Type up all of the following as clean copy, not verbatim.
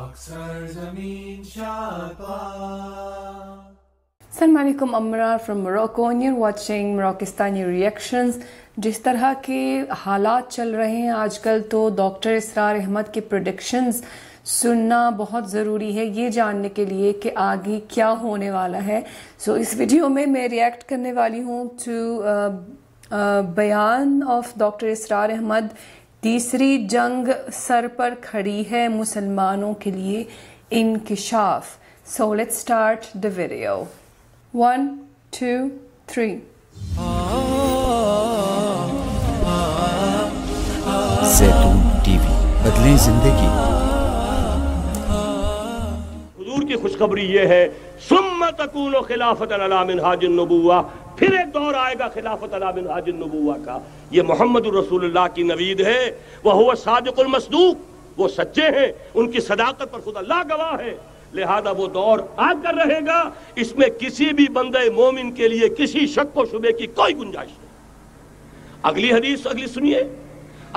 السلام علیکم، Amra from Morocco and you are watching Moroccostani reactions. جس طرح کے حالات چل رہے ہیں آج کل تو ڈاکٹر اسرار احمد کے پریڈکشنز سننا بہت ضروری ہے یہ جاننے کے لیے کہ آگے کیا ہونے والا ہے۔ سو اس ویڈیو میں ریئیکٹ کرنے والی ہوں ٹو بیان آف ڈاکٹر اسرار احمد۔ تیسری جنگ سر پر کھڑی ہے مسلمانوں کے لیے، انکشاف۔ So let's start the video. 1 2 3۔ زیتون ٹی وی، بدلیں زندگی۔ حضور کی خوشخبری یہ ہے ثم تکون خلافۃ علی منہاج النبوہ، پھر ایک دور آئے گا خلافت علی منہاج النبوہ کا۔ یہ محمد الرسول اللہ کی نوید ہے، وہو صادق المصدوق، وہ سچے ہیں، ان کی صداقت پر خود اللہ گواہ ہے۔ لہذا وہ دور آ کر رہے گا، اس میں کسی بھی بندہ مومن کے لیے کسی شک و شبے کی کوئی گنجائش نہیں۔ اگلی حدیث سنیے۔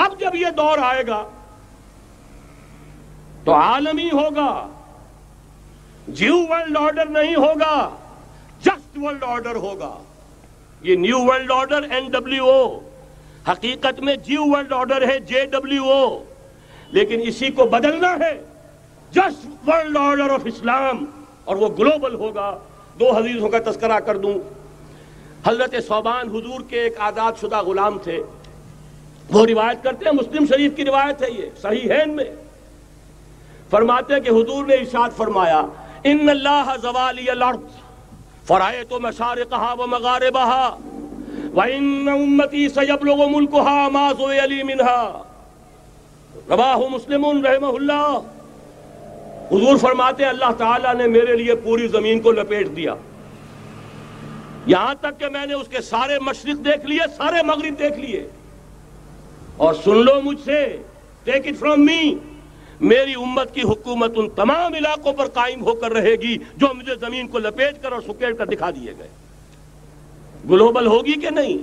اب جب یہ دور آئے گا تو عالمی ہوگا، جیو ورلڈ آرڈر نہیں ہوگا، جسٹ ورلڈ آرڈر ہوگا۔ یہ نیو ورلڈ آرڈر NWO، حقیقت میں جیو ورلڈ آرڈر ہے JWO، لیکن اسی کو بدلنا ہے جسٹ ورلڈ آرڈر آف اسلام، اور وہ گلوبل ہوگا۔ 2 حدیثوں کا تذکرہ کر دوں۔ حضرت ثوبان حضور کے ایک آزاد شدہ غلام تھے، وہ روایت کرتے ہیں، مسلم شریف کی روایت ہے، یہ صحیحین میں فرماتے ہیں کہ حضور نے ارشاد فرمایا ان اللہ زوالی الارض فرأیت مشارقها ومغاربها وان امتی سیبلغ ملکها ما زوی لی منها، رواہ مسلم رحمہ اللہ۔ حضور فرماتے ہیں اللہ تعالیٰ نے میرے لیے پوری زمین کو لپیٹ دیا، یہاں تک کہ میں نے اس کے سارے مشرق دیکھ لیے، سارے مغرب دیکھ لیے، اور سن لو مجھ سے، ٹیک اٹ فرام می، میری امت کی حکومت ان تمام علاقوں پر قائم ہو کر رہے گی جو مجھے زمین کو لپیٹ کر اور سکیڑ کر دکھا دیے گئے۔ گلوبل ہوگی کہ نہیں؟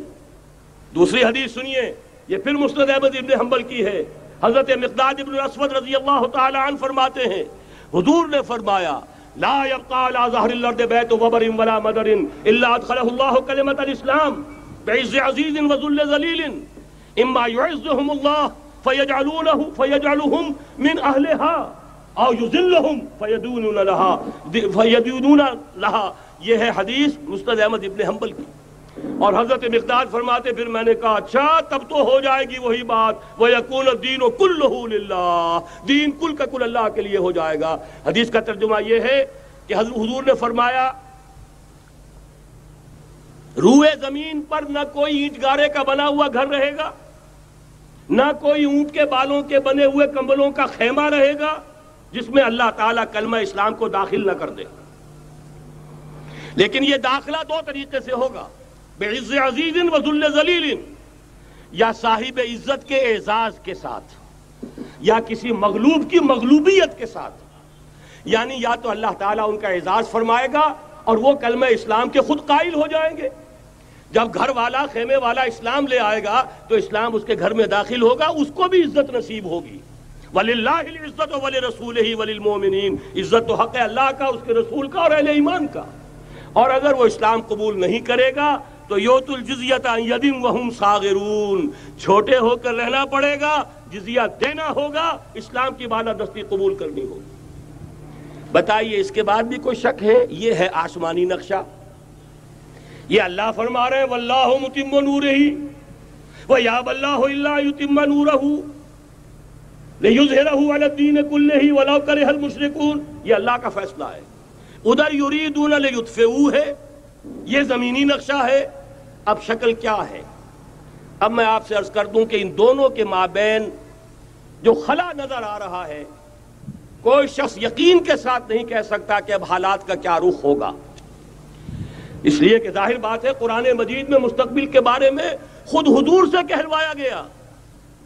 دوسری حدیث سنیے، یہ پھر مسند احمد ابن حنبل کی ہے۔ حضرت مقداد ابن الاسود رضی اللہ تعالی عنہ فرماتے ہیں حضور نے فرمایا لا يبقى على ظهر الارض بيت وبر ولا مدر الا ادخله الله كلمة الاسلام بعز عزيز وذل ذليل اما يعزهم الله فيجعلهم من اهلها او يذلهم فيدونون لها۔ یہ ہے حدیث مسند احمد ابن حنبل کی۔ اور حضرت مقداد فرماتے پھر میں نے کہا اچھا تب تو ہو جائے گی وہی بات وَيَكُونَ الدِّينُ كُلُّهُ لِلَّهِ، دین کل کا کل اللہ کے لیے ہو جائے گا۔ حدیث کا ترجمہ یہ ہے کہ حضور نے فرمایا روئے زمین پر نہ کوئی اینٹ گارے کا بنا ہوا گھر رہے گا، نہ کوئی اونٹ کے بالوں کے بنے ہوئے کمبلوں کا خیمہ رہے گا جس میں اللہ تعالیٰ کلمہ اسلام کو داخل نہ کر دے۔ لیکن یہ داخلہ 2 طریقے سے ہوگا، بعز عزیز و ذل ذلیل، یا صاحب عزت کے اعزاز کے ساتھ، یا کسی مغلوب کی مغلوبیت کے ساتھ۔ یعنی یا تو اللہ تعالیٰ ان کا اعزاز فرمائے گا اور وہ کلمہ اسلام کے خود قائل ہو جائیں گے۔ جب گھر والا خیمے والا اسلام لے آئے گا تو اسلام اس کے گھر میں داخل ہوگا، اس کو بھی عزت نصیب ہوگی۔ وَلِلَّهِ الْعِزَّةُ وَلِرَسُولِهِ وَلِلْمُؤْمِنِينَ، عزت تو حق ہے اللہ کا، اس کے رسول کا اور اہل ایمان کا۔ اور اگر وہ اسلام قبول نہیں کرے گا تو یؤتُ الْجِزْیَةَ عَنْ یَدٍ وَهُمْ صَاغِرُونَ، چھوٹے ہو کر رہنا پڑے گا، جزیہ دینا ہوگا، اسلام کی بالادستی قبول کرنی ہوگی۔ بتائیے اس کے بعد بھی کوئی شک ہے؟ یہ ہے آسمانی نقشہ۔ یہ اللہ فرما رہے ہیں واللہ متم نورہ ویابی اللہ الا یتم نورہ لیظہرہ علی الدین کلہ ولو کرہ المشرکون۔ یہ اللہ کا فیصلہ ہے۔ ادھر یریدون لیطفئوا ہے، یہ زمینی نقشہ ہے۔ اب شکل کیا ہے؟ اب میں آپ سے عرض کر دوں کہ ان دونوں کے مابین جو خلا نظر آ رہا ہے، کوئی شخص یقین کے ساتھ نہیں کہہ سکتا کہ اب حالات کا کیا رخ ہوگا، اس لیے کہ ظاہر بات ہے قرآن مجید میں مستقبل کے بارے میں خود حضور سے کہلوایا گیا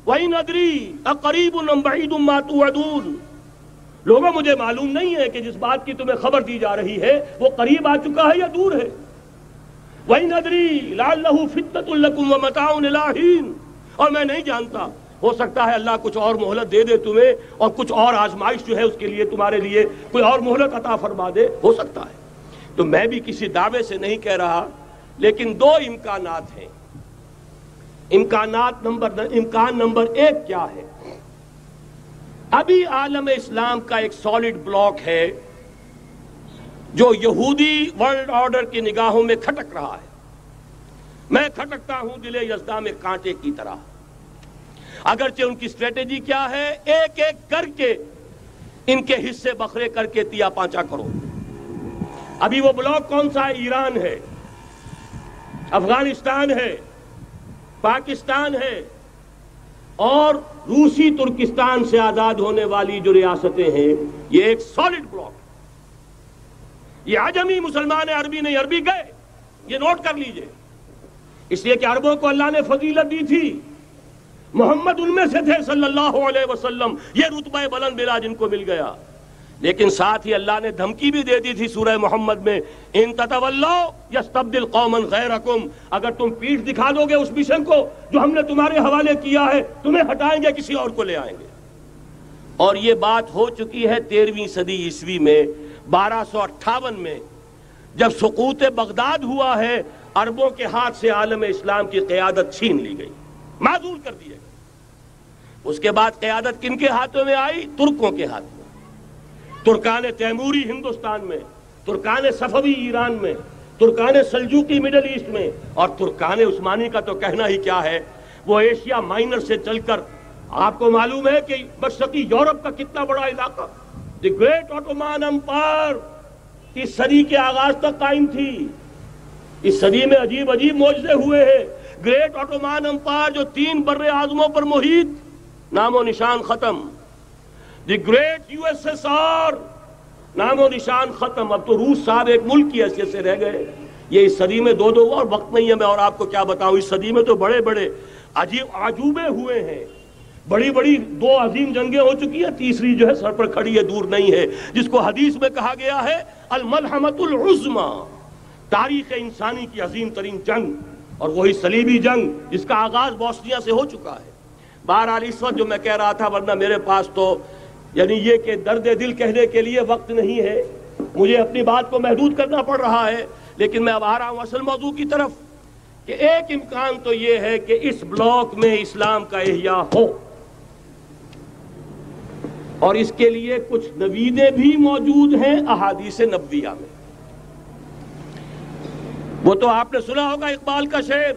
وَإِنْ أَدْرِي أَقَرِيبٌ أَمْ بَعِيدٌ مَا تُوعَدُونَ۔ لوگوں مجھے معلوم نہیں ہے کہ جس بات کی تمہیں خبر دی جا رہی ہے وہ قریب آ چکا ہے یا دور ہے۔ وَإِنْ أَدْرِي لَعَلَّهُ فِتْنَةٌ لَكُمْ وَمَتَاعٌ إِلَىٰ حِينٍ، اور میں نہیں جانتا ہو سکتا ہے اللہ کچھ اور مہلت دے دے تمہیں، اور کچھ اور آزمائش جو ہے اس کے لیے تمہارے لیے کوئی اور مہلت عطا فرما دے، ہو سکتا ہے۔ تو میں بھی کسی دعوے سے نہیں کہہ رہا، لیکن دو امکانات ہیں۔ امکان نمبر 1 کیا ہے؟ ابھی عالم اسلام کا ایک سالڈ بلاک ہے جو یہودی ورلڈ آرڈر کی نگاہوں میں کھٹک رہا ہے۔ میں کھٹکتا ہوں دل یزداں میں کانٹے کی طرح، اگرچہ ان کی اسٹریٹجی کیا ہے؟ ایک ایک کر کے ان کے حصے بکھرے کر کے تیا پانچا کرو۔ ابھی وہ بلاک کون سا ہے؟ ایران ہے، افغانستان ہے، پاکستان ہے، اور روسی ترکستان سے آزاد ہونے والی جو ریاستیں ہیں، یہ ایک سالڈ بلاک۔ یہ عجمی مسلمان عربی نہیں، عربی گئے، یہ نوٹ کر لیجئے، اس لیے کہ عربوں کو اللہ نے فضیلت دی تھی، محمد ان میں سے تھے صلی اللہ علیہ وسلم، یہ رتبہ بلند ملا جن کو مل گیا۔ لیکن ساتھ ہی اللہ نے دھمکی بھی دے دی تھی سورہ محمد میں، ان تتولوا یستبدل قوما غیرکم، اگر تم پیٹھ دکھا دو گے اس مشن کو جو ہم نے تمہارے حوالے کیا ہے، تمہیں ہٹائیں گے، کسی اور کو لے آئیں گے۔ اور یہ بات ہو چکی ہے 13ویں صدی عیسوی میں، 1258 میں جب سقوط بغداد ہوا ہے، عربوں کے ہاتھ سے عالم اسلام کی قیادت چھین لی گئی، معزول کر دی گئی۔ اس کے بعد قیادت کن کے ہاتھوں میں آئی؟ ترکوں کے ہاتھ میں۔ ترکان تیموری ہندوستان میں، ترکان صفوی ایران میں، ترکان سلجوقی مڈل ایسٹ میں، اور ترکان عثمانی کا تو کہنا ہی کیا ہے، وہ ایشیا مائنر سے چل کر آپ کو معلوم ہے کہ مشرقی یورپ کا کتنا بڑا علاقہ، دی گریٹ آٹومان امپائر اس صدی کے آغاز تک قائم تھی۔ اس صدی میں عجیب عجیب معجزے ہوئے ہیں۔ گریٹ آٹومان امپائر جو 3 بر اعظموں پر محیط، نام و نشان ختم۔ The great U S S R, نام و نشان ختم۔ اب تو روس صاحب ایک ملک کی حیثیت سے رہ گئے۔ یہ اس صدی میں دو اور وقت نہیں ہے میں اور آپ کو کیا بتاؤں، اس صدی میں تو بڑے بڑے عجیب عجوبے ہوئے ہیں، بڑی بڑی 2 عظیم جنگیں ہو چکی ہیں، تیسری جو ہے سر پر کھڑی ہے، دور نہیں ہے، جس کو حدیث میں کہا گیا ہے الملحمۃ العظمی، تاریخ انسانی کی عظیم ترین جنگ، اور وہی صلیبی جنگ جس کا آغاز بوسنیا سے ہو چکا ہے۔ بہرحال اس وقت جو میں کہہ رہا تھا، ورنہ میرے پاس تو یعنی یہ کہ درد دل کہنے کے لیے وقت نہیں ہے، مجھے اپنی بات کو محدود کرنا پڑ رہا ہے، لیکن میں اب آ رہا ہوں اصل موضوع کی طرف، کہ ایک امکان تو یہ ہے کہ اس بلاک میں اسلام کا احیاء ہو، اور اس کے لیے کچھ نویدیں بھی موجود ہیں احادیث نبویہ میں۔ وہ تو آپ نے سنا ہوگا اقبال کا شعر،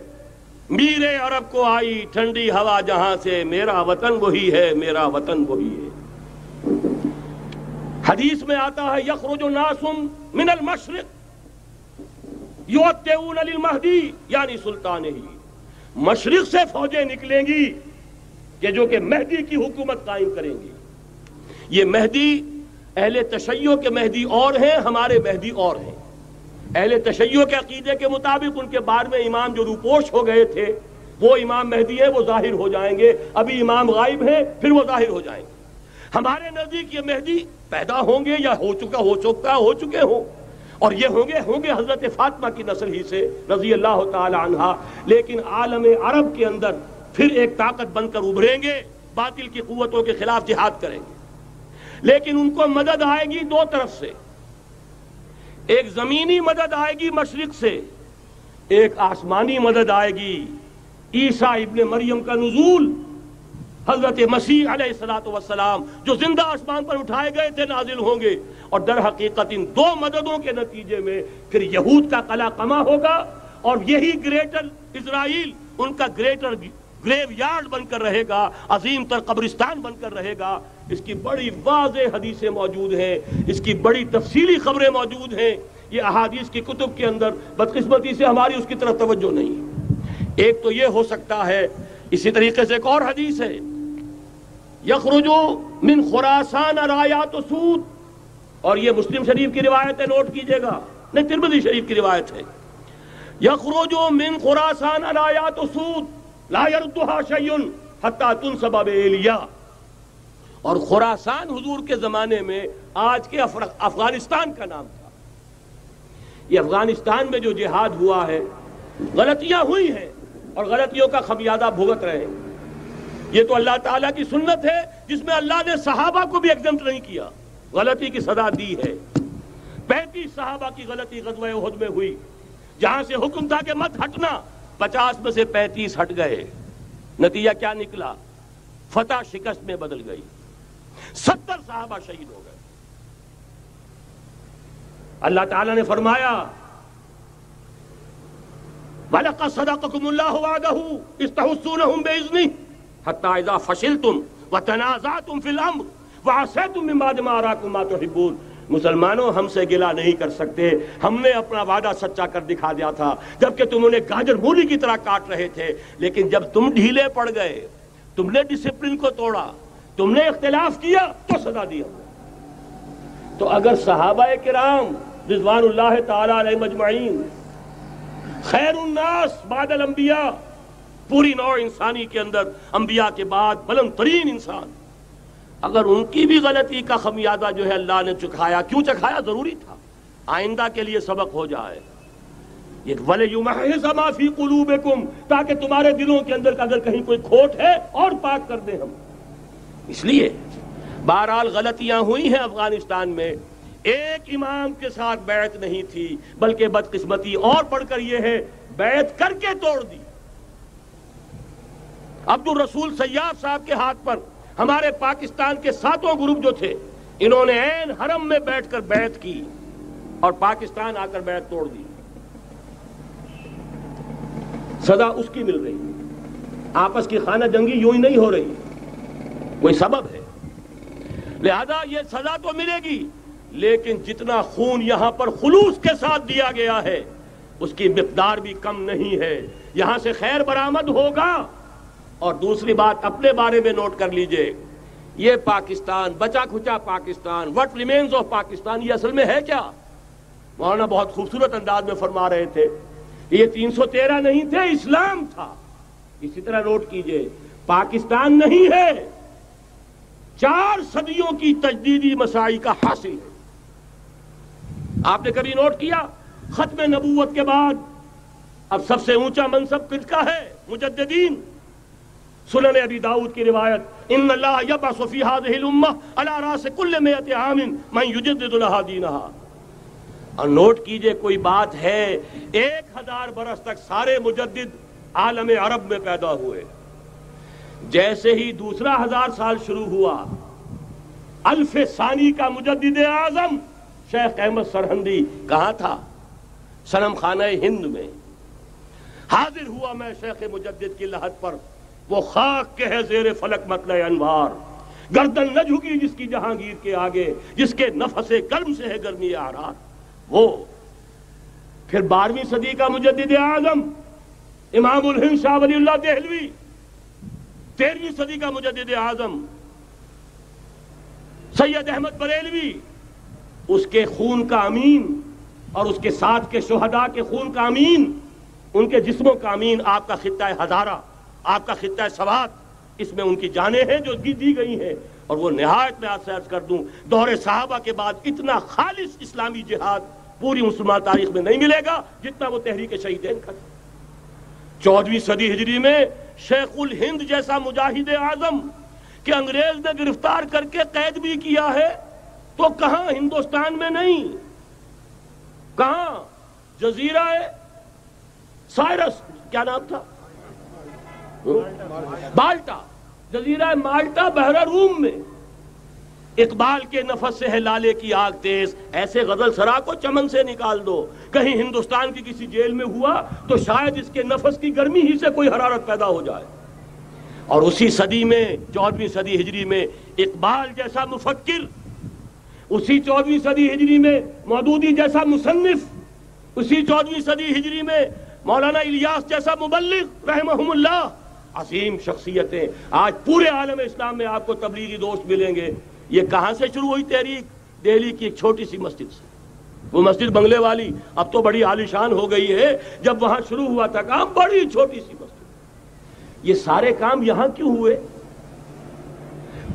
میرے عرب کو آئی ٹھنڈی ہوا جہاں سے، میرا وطن وہی ہے، میرا وطن وہی ہے۔ حدیث میں آتا ہے یخرج ناس من المشرق یؤتون للمہدی، یعنی سلطان ہی، مشرق سے فوجیں نکلیں گی کہ جو کہ مہدی کی حکومت قائم کریں گی۔ یہ مہدی اہل تشیع کے مہدی اور ہیں، ہمارے مہدی اور ہیں۔ اہل تشیع کے عقیدے کے مطابق ان کے بعد میں امام جو روپوش ہو گئے تھے وہ امام مہدی ہے، وہ ظاہر ہو جائیں گے، ابھی امام غائب ہیں، پھر وہ ظاہر ہو جائیں گے۔ ہمارے نزدیک یہ مہدی پیدا ہوں گے یا ہو چکے ہوں، اور یہ ہوں گے حضرت فاطمہ کی نسل ہی سے رضی اللہ تعالی عنہا، لیکن عالم عرب کے اندر پھر ایک طاقت بن کر ابھریں گے، باطل کی قوتوں کے خلاف جہاد کریں گے، لیکن ان کو مدد آئے گی 2 طرف سے، ایک زمینی مدد آئے گی مشرق سے، ایک آسمانی مدد آئے گی، عیسیٰ ابن مریم کا نزول، حضرت مسیح علیہ السلام جو زندہ آسمان پر اٹھائے گئے تھے نازل ہوں گے، اور در حقیقت ان 2 مددوں کے نتیجے میں پھر یہود کا قلع قمع ہوگا، اور یہی گریٹر اسرائیل ان کا گریٹر گریو یارڈ بن کر رہے گا، عظیم تر قبرستان بن کر رہے گا۔ اس کی بڑی واضح حدیثیں موجود ہیں، اس کی بڑی تفصیلی خبریں موجود ہیں، یہ احادیث کی کتب کے اندر، بدقسمتی سے ہماری اس کی طرف توجہ نہیں ہے۔ ایک تو یہ ہو سکتا ہے، اسی طریقے سے ایک اور حدیث ہے، یخرج من خراسان رایات سود، اور یہ مسلم شریف کی روایت ہے، نوٹ کیجئے گا، نہیں ترمذی شریف کی روایت ہے، یخرج من خراسان رایات سود لا یردها شیء حتی تنصب بإیلیا، اور خراسان حضور کے زمانے میں آج کے افغانستان کا نام تھا۔ یہ افغانستان میں جو جہاد ہوا ہے، غلطیاں ہوئی ہیں اور غلطیوں کا خمیازہ بھگت رہے ہیں۔ یہ تو اللہ تعالیٰ کی سنت ہے جس میں اللہ نے صحابہ کو بھی ایگزمپٹ نہیں کیا، غلطی کی سزا دی ہے۔ 35 صحابہ کی غلطی غزوہ احد میں ہوئی، جہاں سے حکم تھا کہ مت ہٹنا، 50 میں سے 35 ہٹ گئے، نتیجہ کیا نکلا؟ فتح شکست میں بدل گئی، 70 صحابہ شہید ہو گئے۔ اللہ تعالیٰ نے فرمایا وَلَقَدْ صَدَقَكُمُ اللَّهُ وَعْدَهُ إِذْ تَحُسُّونَهُم بِإِذْنِهِ حَتَّىٰ إِذَا فَشِلْتُمْ وَتَنَازَعْتُمْ فِي الْأَمْرِ وَعَصَيْتُمْ مِن بَعْدِ مَا أَرَاكُم مَّا تُحِبُّونَ۔ مسلمانوں، ہم سے گلہ نہیں کر سکتے، ہم نے اپنا وعدہ سچا کر دکھا دیا تھا جبکہ تم انہیں گاجر مولی کی طرح کاٹ رہے تھے، لیکن جب تم ڈھیلے پڑ گئے، تم نے ڈسپلن کو توڑا، تم نے اختلاف کیا تو سزا دی ہم نے۔ تو اگر صحابہ کرام رضوان اللہ تعالی علیہ مجمعین خیر الناس بعد الانبیاء، پوری نوع انسانی کے اندر انبیاء کے بعد بلند ترین انسان، اگر ان کی بھی غلطی کا خمیازہ جو ہے اللہ نے چکھایا، کیوں چکھایا؟ ضروری تھا، آئندہ کے لیے سبق ہو جائے۔ یہ وَلِيُمَحِّصَ مَا فِي قُلُوبِكُمْ، تاکہ تمہارے دلوں کے اندر اگر کہیں کوئی کھوٹ ہے اور پاک کر دیں ہم۔ اس لیے بہرحال غلطیاں ہوئی ہیں افغانستان میں، ایک امام کے ساتھ بیعت نہیں تھی، بلکہ بدقسمتی اور بڑھ کر یہ ہے بیعت کر کے توڑ دی۔ عبد الرسول سیاف صاحب کے ہاتھ پر ہمارے پاکستان کے 7 گروپ جو تھے، انہوں نے عین حرم میں بیٹھ کر بیعت کی اور پاکستان آ کر بیعت توڑ دی۔ سزا اس کی مل رہی، آپس کی خانہ جنگی یوں ہی نہیں ہو رہی، کوئی سبب ہے، لہذا یہ سزا تو ملے گی، لیکن جتنا خون یہاں پر خلوص کے ساتھ دیا گیا ہے اس کی مقدار بھی کم نہیں ہے۔ یہاں سے خیر برآمد ہوگا۔ اور دوسری بات اپنے بارے میں نوٹ کر لیجئے، یہ پاکستان، بچا کھچا Pakistan, what remains of Pakistan, یہ اصل میں ہے کیا؟ مولانا بہت خوبصورت انداز میں فرما رہے تھے، یہ 313 نہیں تھے، اسلام تھا۔ اسی طرح نوٹ کیجئے، پاکستان نہیں ہے، 4 صدیوں کی تجدیدی مساعی کا حاصل ہے۔ آپ نے کبھی نوٹ کیا ختم نبوت کے بعد اب سب سے اونچا منصب کس کا ہے؟ مجددین۔ سنن ابی داؤد کی روایت، ان اللہ یبعث فی ہذہ الامہ علی راس کل 100 عام من یجدد لها دینها۔ اور نوٹ کیجئے کوئی بات ہے، 1000 برس تک سارے مجدد عالم عرب میں پیدا ہوئے، جیسے ہی دوسرا 1000 سال شروع ہوا، الف ثانی کا مجدد اعظم شیخ احمد سرہندی کہاں تھا؟ صنم خانہ ہند میں حاضر ہوا۔ میں شیخ مجدد کی لحد پر، وہ خاک کے ہے زیر فلک مطلع انوار، گردن نہ جھکی جس کی جہانگیر کے آگے، جس کے نفس گرم سے ہے گرمی احرار۔ وہ پھر 12ویں صدی کا مجدد اعظم امام الہند شاہ ولی اللہ دہلوی، 13ویں صدی کا مجدد اعظم سید احمد بریلوی، اس کے خون کا امین اور اس کے ساتھ کے شہداء کے خون کا امین، ان کے جسموں کا امین آپ کا خطہ ہزارہ، آپ کا خطہ سوات، اس میں ان کی جانیں ہیں جو دی گئی ہیں۔ اور وہ نہایت میں آپ سے عرض کر دوں، دور صحابہ کے بعد اتنا خالص اسلامی جہاد پوری مسلمان تاریخ میں نہیں ملے گا جتنا وہ تحریک شہیدین کا تھا۔ 14ویں صدی ہجری میں شیخ الہند جیسا مجاہد اعظم کہ انگریز نے گرفتار کر کے قید بھی کیا ہے، تو کہاں؟ ہندوستان میں نہیں، کہاں؟ جزیرہ سائرس، کیا نام تھا؟ بالٹا، جزیرہ مالٹا بحر روم میں۔ اقبال کے نفس سے ہے لالے کی آگ تیز، ایسے غزل سرا کو چمن سے نکال دو۔ کہیں ہندوستان کی کسی جیل میں ہوا تو شاید اس کے نفس کی گرمی ہی سے کوئی حرارت پیدا ہو جائے۔ اور اسی صدی میں 14ویں صدی ہجری میں اقبال جیسا مفکر، اسی 14ویں صدی ہجری میں مودودی جیسا مصنف، اسی 14ویں صدی ہجری میں مولانا الیاس جیسا مبلغ رحمہم اللہ، عظیم شخصیتیں آج پورے عالم اسلام میں آپ کو تبلیغی دوست ملیں گے۔ یہ کہاں سے شروع ہوئی تحریک؟ دہلی کی ایک چھوٹی سی مسجد سے، وہ مسجد بنگلے والی اب تو بڑی عالیشان ہو گئی ہے، جب وہاں شروع ہوا تھا کام بڑی چھوٹی سی مسجد۔ یہ سارے کام یہاں کیوں ہوئے؟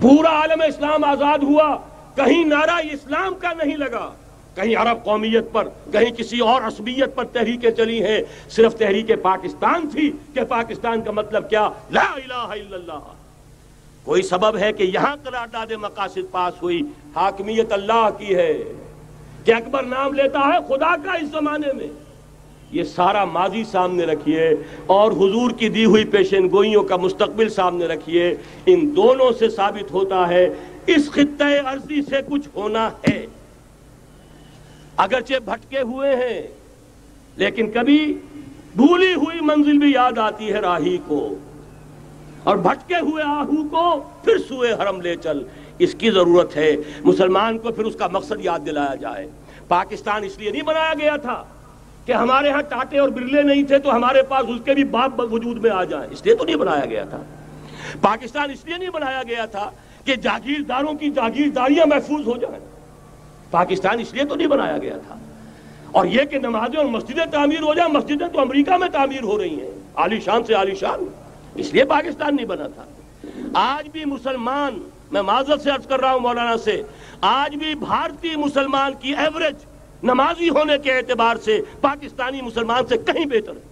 پورا عالم اسلام آزاد ہوا، کہیں نعرہ اسلام کا نہیں لگا، کہیں عرب قومیت پر، کہیں کسی اور عصبیت پر تحریکیں چلی ہیں، صرف تحریک پاکستان تھی کہ پاکستان کا مطلب کیا؟ لا الہ الا اللہ، کوئی سبب ہے کہ یہاں قرارداد مقاصد پاس ہوئی؟ حاکمیت اللہ کی ہے کہ اکبر نام لیتا ہے خدا کا اس زمانے میں. یہ سارا ماضی سامنے رکھیے اور حضور کی دی ہوئی پیشن گوئیوں کا مستقبل سامنے رکھیے. ان دونوں سے ثابت ہوتا ہے اس خطۂ ارضی سے کچھ ہونا ہے. اگرچہ بھٹکے ہوئے ہیں لیکن کبھی بھولی ہوئی منزل بھی یاد آتی ہے راہی کو, اور بھٹکے ہوئے آہو کو پھر سوئے حرم لے چل. اس کی ضرورت ہے مسلمان کو پھر اس کا مقصد یاد دلایا جائے. پاکستان اس لیے نہیں بنایا گیا تھا کہ ہمارے ہاں ٹاٹے اور برلے نہیں تھے تو ہمارے پاس اس کے بھی باپ وجود میں آ جائیں, اس لیے تو نہیں بنایا گیا تھا. پاکستان اس لیے نہیں بنایا گیا تھا کہ جاگیرداروں کی جاگیرداریاں محفوظ ہو جائیں. پاکستان اس لیے تو نہیں بنایا گیا تھا. اور یہ کہ نمازیں اور مسجدیں تعمیر ہو جائیں, مسجدیں تو امریکہ میں تعمیر ہو رہی ہیں عالی شان سے عالی شان, اس لیے پاکستان نہیں بنا تھا. آج بھی مسلمان, میں معذرت سے عرض کر رہا ہوں مولانا سے, آج بھی بھارتی مسلمان کی ایوریج نمازی ہونے کے اعتبار سے پاکستانی مسلمان سے کہیں بہتر ہے.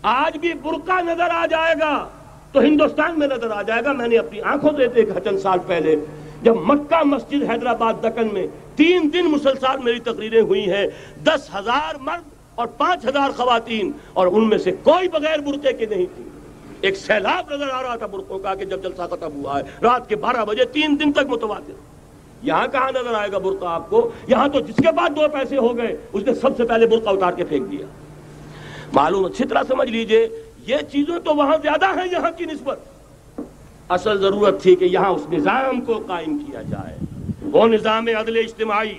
آج بھی برقع نظر آ جائے گا تو ہندوستان میں نظر آ جائے گا. میں نے اپنی آنکھوں سے دیکھا چند سال پہلے جب مکہ مسجد حیدرآباد دکن میں 3 دن مسلسل میری تقریریں ہوئی ہیں, 10,000 مرد اور 5,000 خواتین, اور ان میں سے کوئی بغیر برقعے کے نہیں تھی. ایک سیلاب نظر آ رہا تھا برقعوں کا کہ جب جلسہ ختم ہوا ہے رات کے 12 بجے 3 دن تک متواتر. یہاں کہاں نظر آئے گا برقع آپ کو؟ یہاں تو جس کے بعد 2 پیسے ہو گئے اس نے سب سے پہلے برقع اتار کے پھینک دیا. معلوم اچھی طرح سمجھ لیجئے یہ چیزیں تو وہاں زیادہ ہیں یہاں کی نسبت. اصل ضرورت تھی کہ یہاں اس نظام کو قائم کیا جائے, وہ نظام عدل اجتماعی,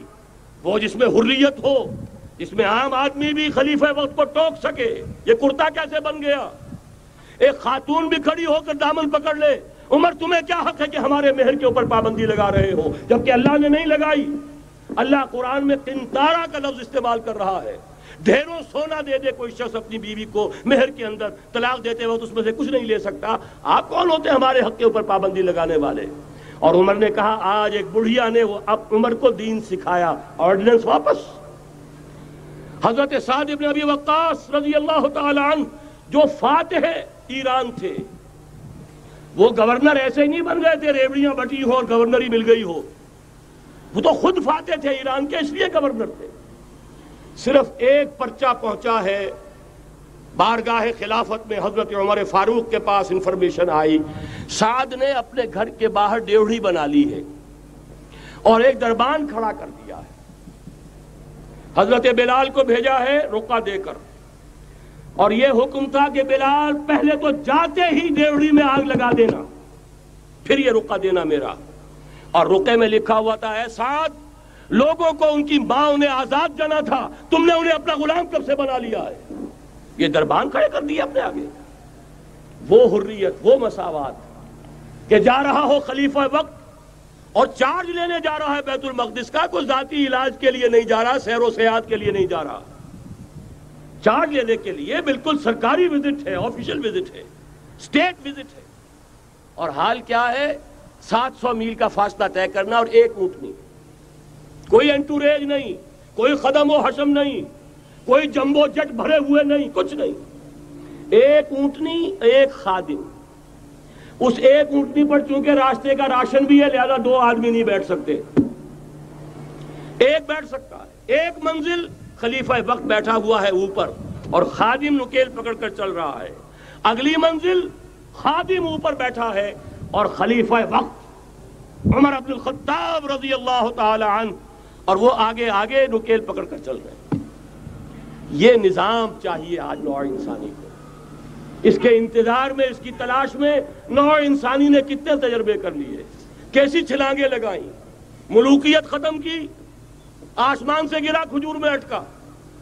وہ جس میں حریت ہو, جس میں عام آدمی بھی خلیفہ وقت کو ٹوک سکے. یہ کرتا کیسے بن گیا؟ ایک خاتون بھی کھڑی ہو کر دامن پکڑ لے, عمر تمہیں کیا حق ہے کہ ہمارے مہر کے اوپر پابندی لگا رہے ہو, جبکہ اللہ نے نہیں لگائی. اللہ قرآن میں قنطارہ کا لفظ استعمال کر رہا ہے. ڈھیروں سونا دے دے کوئی شخص اپنی بیوی کو مہر کے اندر, طلاق دیتے وقت اس میں سے کچھ نہیں لے سکتا. آپ کون ہوتے ہیں ہمارے حق کے اوپر پابندی لگانے والے؟ اور عمر نے کہا آج ایک بڑھیا نے وہ اب عمر کو دین سکھایا, آرڈیننس واپس. حضرت سعد ابن ابی وقاص رضی اللہ تعالی عنہ جو فاتح ایران تھے, وہ گورنر ایسے ہی نہیں بن گئے تھے ریوڑیاں بٹی ہو اور گورنر ہی مل گئی ہو. وہ تو خود فاتح تھے ایران کے, اس لیے گورنر تھے. صرف ایک پرچہ پہنچا ہے بارگاہ خلافت میں, حضرت عمر فاروق کے پاس انفارمیشن آئی سعد نے اپنے گھر کے باہر ڈیوڑی بنا لی ہے اور ایک دربان کھڑا کر دیا ہے. حضرت بلال کو بھیجا ہے رقعہ دے کر, اور یہ حکم تھا کہ بلال پہلے تو جاتے ہی ڈیوڑی میں آگ لگا دینا, پھر یہ رقعہ دینا میرا. اور رقعے میں لکھا ہوا تھا اے سعد, لوگوں کو ان کی ماں نے آزاد جانا تھا, تم نے انہیں اپنا غلام کب سے بنا لیا ہے. یہ دربان کھڑے کر دیا اپنے آگے. وہ حریت, وہ مساوات کہ جا رہا ہو خلیفہ وقت اور چارج لینے جا رہا ہے بیت المقدس کا, کوئی ذاتی علاج کے لیے نہیں جا رہا, سیر و سیاحت کے لیے نہیں جا رہا, چارج لینے کے لیے بالکل سرکاری وزٹ ہے, آفیشل وزٹ ہے, اسٹیٹ وزٹ ہے. اور حال کیا ہے؟ 700 میل کا فاصلہ طے کرنا اور ایک اونٹنی, کوئی انٹوریج نہیں, کوئی خدم و حشم نہیں, کوئی جمبو جٹ بھرے ہوئے نہیں, کچھ نہیں. ایک اونٹنی, ایک خادم. اس ایک اونٹنی پر چونکہ راستے کا راشن بھی ہے لہذا 2 آدمی نہیں بیٹھ سکتے, ایک بیٹھ سکتا ہے. ایک منزل خلیفہ وقت بیٹھا ہوا ہے اوپر اور خادم نکیل پکڑ کر چل رہا ہے. اگلی منزل خادم اوپر بیٹھا ہے اور خلیفہ وقت عمر بن الخطاب رضی اللہ تعالی عنہ, اور وہ آگے آگے نکیل پکڑ کر چل رہے ہیں. یہ نظام چاہیے آج نوع انسانی کو. اس کے انتظار میں, اس کی تلاش میں نوع انسانی نے کتنے تجربے کر لیے, کیسی چھلانگیں لگائیں, ملوکیت ختم کی, آسمان سے گرا کھجور میں اٹکا,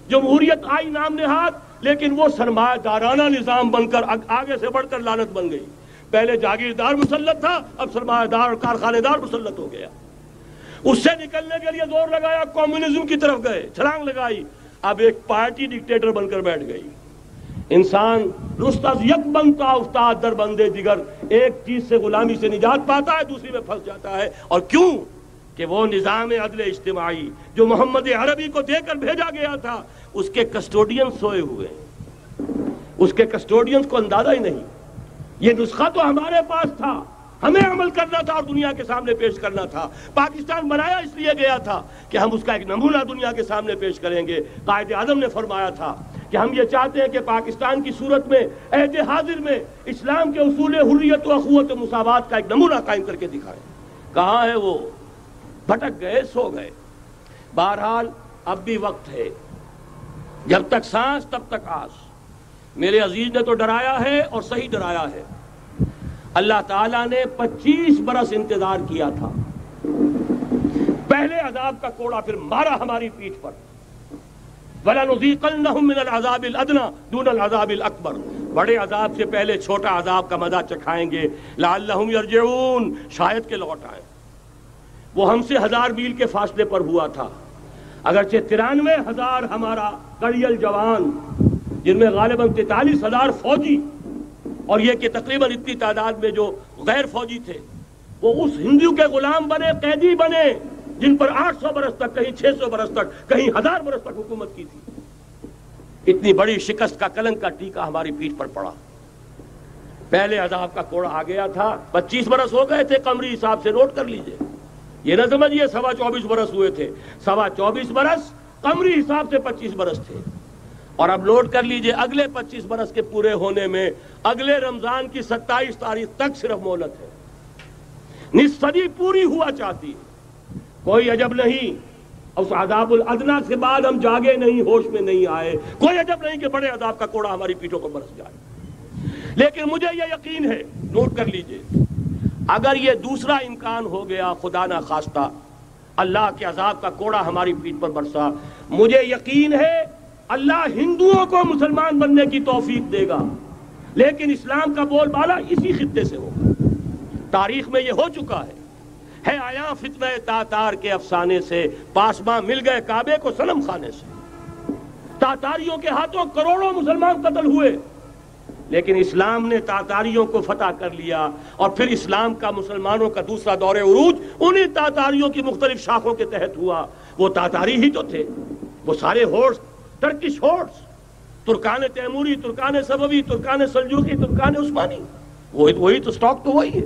جمہوریت آئی نام نہاد, لیکن وہ سرمایہ دارانہ نظام بن کر آگے سے بڑھ کر لعنت بن گئی. پہلے جاگیردار مسلط تھا, اب سرمایہ دار اور کارخانے دار مسلط ہو گیا. اس سے نکلنے کے لیے زور لگایا, کمیونزم کی طرف گئے, چھلانگ لگائی, اب ایک پارٹی ڈکٹیٹر بن کر بیٹھ گئی. انسان رست از یک بنتا افتاد در بندے دیگر, ایک چیز سے غلامی سے نجات پاتا ہے, دوسری میں پھنس جاتا ہے. اور کیوں کہ وہ نظام عدل اجتماعی جو محمد عربی کو دے کر بھیجا گیا تھا, اس کے کسٹوڈین سوئے ہوئے ہیں, اس کے کسٹوڈینز کو اندازہ ہی نہیں. یہ نسخہ تو ہمارے پاس تھا, ہمیں عمل کرنا تھا اور دنیا کے سامنے پیش کرنا تھا. پاکستان بنایا اس لیے گیا تھا کہ ہم اس کا ایک نمونہ دنیا کے سامنے پیش کریں گے. قائد اعظم نے فرمایا تھا کہ ہم یہ چاہتے ہیں کہ پاکستان کی صورت میں عہد حاضر میں اسلام کے اصول حریت و اخوت و مساوات کا ایک نمونہ قائم کر کے دکھائیں. کہاں ہے وہ؟ بھٹک گئے، سو گئے. بہرحال اب بھی وقت ہے، جب تک سانس تب تک آس. میرے عزیز نے تو ڈرایا ہے اور صحیح ڈرایا ہے. اللہ تعالیٰ نے 25 برس انتظار کیا تھا. پہلے عذاب کا کوڑا پھر مارا ہماری پیٹھ پر. وَلَنُذِيقَنَّهُم مِّنَ الْعَذَابِ الْأَدْنَىٰ دُونَ الْعَذَابِ الْأَكْبَرِ. بڑے عذاب سے پہلے چھوٹا عذاب کا مزہ چکھائیں گے. لَعَلَّهُمْ يَرْجِعُونَ، شاید کہ لوٹ آئیں. وہ ہم سے 1000 میل کے فاصلے پر ہوا تھا، اگرچہ 93,000 ہمارا قریل جوان، جن میں غالباً 43,000 فوجی، اور یہ کہ تقریباً اتنی تعداد میں جو غیر فوجی تھے، وہ اس ہندو کے غلام بنے، قیدی بنے، جن پر 800 برس تک، کہیں 600 برس تک، کہیں 1000 برس تک حکومت کی تھی. اتنی بڑی شکست کا کلنک کا ٹیکہ ہماری پیٹھ پر پڑا. پہلے عذاب کا کوڑا آ گیا تھا. 25 برس ہو گئے تھے قمری حساب سے، نوٹ کر لیجئے. یہ نہ سمجھیے 24.25 برس ہوئے تھے. 24.25 برس قمری حساب سے 25 برس تھے. اور اب نوٹ کر لیجئے اگلے 25 برس کے پورے ہونے میں اگلے رمضان کی 27 تاریخ تک صرف مہلت ہے. نصف صدی پوری ہوا چاہتی ہے. کوئی عجب نہیں اس عذاب الادنیٰ کے بعد ہم جاگے نہیں، ہوش میں نہیں آئے. کوئی عجب نہیں کہ بڑے عذاب کا کوڑا ہماری پیٹھوں پر برس جائے. لیکن مجھے یہ یقین ہے، نوٹ کر لیجئے، اگر یہ دوسرا امکان ہو گیا، خدا نہ خواستہ اللہ کے عذاب کا کوڑا ہماری پیٹھ پر برسا، مجھے یقین ہے اللہ ہندوؤں کو مسلمان بننے کی توفیق دے گا. لیکن اسلام کا بول بالا اسی خطے سے ہوگا. تاریخ میں یہ ہو چکا ہے آیا فتنہ تاتار کے افسانے سے، پاسباں مل گئے کعبے کو صنم خانے سے. تاتاریوں کے ہاتھوں کروڑوں مسلمان قتل ہوئے، لیکن اسلام نے تاتاریوں کو فتح کر لیا. اور پھر اسلام کا مسلمانوں کا دوسرا دور عروج انہی تاتاریوں کی مختلف شاخوں کے تحت ہوا. وہ تاتاری ہی تو تھے، وہ سارے ہورس، ٹرکش ہورس، ترکان تیموری، ترکان صفوی، ترکان سلجوقی، ترکان عثمانی، وہی تو سٹاک تو وہی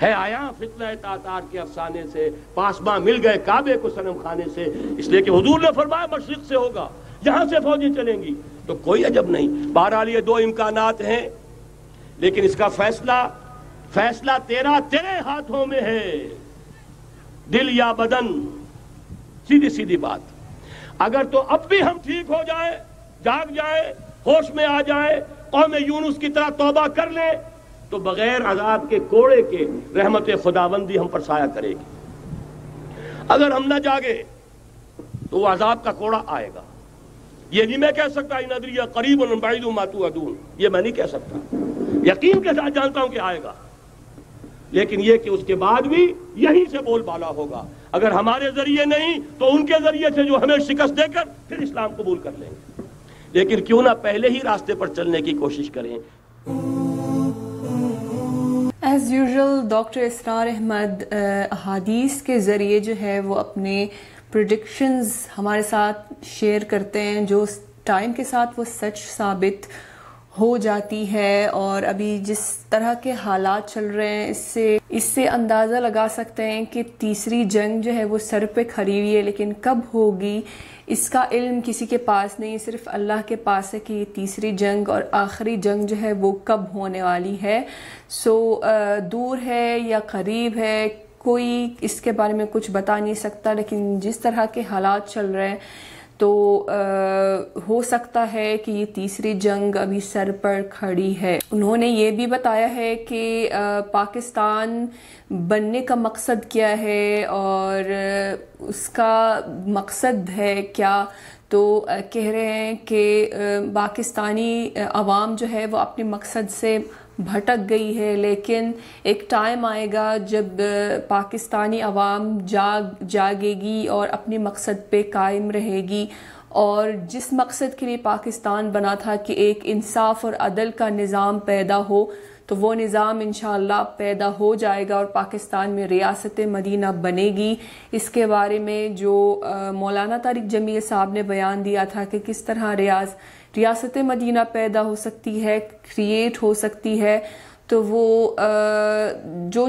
ہے آیا فتنہ تاتار کے افسانے سے، پاسباں مل گئے کعبے کو صنم خانے سے. اس لیے کہ حضور نے فرمایا مشرق سے ہوگا، جہاں سے فوجیں چلیں گی. تو کوئی عجب نہیں. بہرحال یہ 2 امکانات ہیں، لیکن اس کا فیصلہ تیرے ہاتھوں میں ہے، دل یا بدن. سیدھی بات. اگر تو اب بھی ہم ٹھیک ہو جائیں، جاگ جائیں، ہوش میں آ جائیں، قوم یونس کی طرح توبہ کر لیں، تو بغیر عذاب کے کوڑے کے رحمت خداوندی ہم پر سایہ کرے گی. اگر ہم نہ جاگے تو وہ عذاب کا کوڑا آئے گا. یہ نہیں میں کہہ سکتا ان ادری قریب بعید ما توعدون، یہ میں نہیں کہہ سکتا. یقین کے ساتھ جانتا ہوں کہ آئے گا، لیکن یہ کہ اس کے بعد بھی یہیں سے بول بالا ہوگا. اگر ہمارے ذریعے نہیں تو ان کے ذریعے سے، جو ہمیں شکست دے کر پھر اسلام قبول کر لیں گے. لیکن کیوں نہ پہلے ہی راستے پر چلنے کی کوشش کریں. ایز یوزول ڈاکٹر اسرار احمد احادیث کے ذریعے جو ہے وہ اپنے پریڈکشنز ہمارے ساتھ شیئر کرتے ہیں، جو ٹائم کے ساتھ وہ سچ ثابت ہو جاتی ہے. اور ابھی جس طرح کے حالات چل رہے ہیں، اس سے اندازہ لگا سکتے ہیں کہ تیسری جنگ جو ہے وہ سر پہ کھڑی ہوئی ہے. لیکن کب ہوگی اس کا علم کسی کے پاس نہیں، صرف اللہ کے پاس ہے کہ یہ تیسری جنگ اور آخری جنگ جو ہے وہ کب ہونے والی ہے. دور ہے یا قریب ہے، کوئی اس کے بارے میں کچھ بتا نہیں سکتا. لیکن جس طرح کے حالات چل رہے ہیں تو ہو سکتا ہے کہ یہ تیسری جنگ ابھی سر پر کھڑی ہے. انہوں نے یہ بھی بتایا ہے کہ پاکستان بننے کا مقصد کیا ہے اور اس کا مقصد ہے کیا. تو کہہ رہے ہیں کہ پاکستانی عوام جو ہے وہ اپنے مقصد سے بھٹک گئی ہے، لیکن ایک ٹائم آئے گا جب پاکستانی عوام جاگے گی اور اپنے مقصد پہ قائم رہے گی. اور جس مقصد کے لیے پاکستان بنا تھا کہ ایک انصاف اور عدل کا نظام پیدا ہو، تو وہ نظام انشاءاللہ پیدا ہو جائے گا اور پاکستان میں ریاست مدینہ بنے گی. اس کے بارے میں جو مولانا طارق جمیل صاحب نے بیان دیا تھا کہ کس طرح ریاست مدینہ پیدا ہو سکتی ہے، کریٹ ہو سکتی ہے، تو وہ جو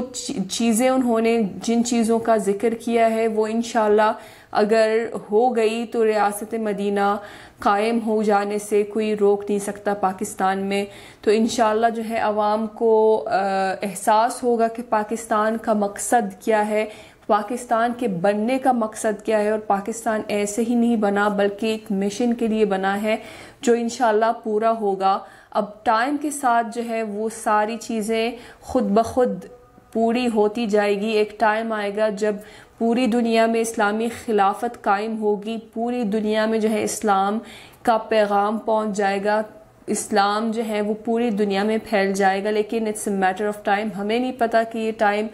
چیزیں انہوں نے جن چیزوں کا ذکر کیا ہے وہ انشاءاللہ اگر ہو گئی تو ریاست مدینہ قائم ہو جانے سے کوئی روک نہیں سکتا پاکستان میں. تو انشاءاللہ جو ہے عوام کو احساس ہوگا کہ پاکستان کا مقصد کیا ہے, پاکستان کے بننے کا مقصد کیا ہے, اور پاکستان ایسے ہی نہیں بنا بلکہ ایک مشن کے لیے بنا ہے جو انشاءاللہ پورا ہوگا. اب ٹائم کے ساتھ جو ہے وہ ساری چیزیں خود بخود پوری ہوتی جائے گی. ایک ٹائم آئے گا جب پوری دنیا میں اسلامی خلافت قائم ہوگی, پوری دنیا میں جو ہے اسلام کا پیغام پہنچ جائے گا, اسلام جو ہے وہ پوری دنیا میں پھیل جائے گا. لیکن it's a matter of time. ہمیں نہیں پتا کہ یہ ٹائم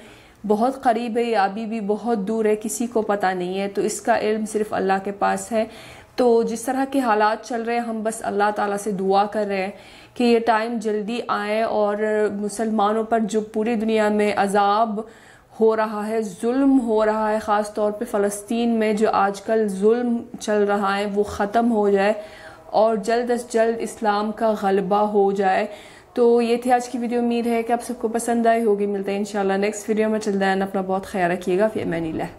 بہت قریب ہے یا ابھی بھی بہت دور ہے, کسی کو پتہ نہیں ہے. تو اس کا علم صرف اللہ کے پاس ہے. تو جس طرح کے حالات چل رہے ہیں ہم بس اللہ تعالیٰ سے دعا کر رہے ہیں کہ یہ ٹائم جلدی آئے اور مسلمانوں پر جو پوری دنیا میں عذاب ہو رہا ہے, ظلم ہو رہا ہے, خاص طور پہ فلسطین میں جو آج کل ظلم چل رہا ہے وہ ختم ہو جائے اور جلد از جلد اسلام کا غلبہ ہو جائے. تو یہ تھی آج کی ویڈیو. امید ہے کہ آپ سب کو پسند آئی ہوگی. ملتے ہیں انشاءاللہ نیکسٹ ویڈیو میں. چل دیں اپنا بہت خیال رکھیے گا. فی امان اللہ.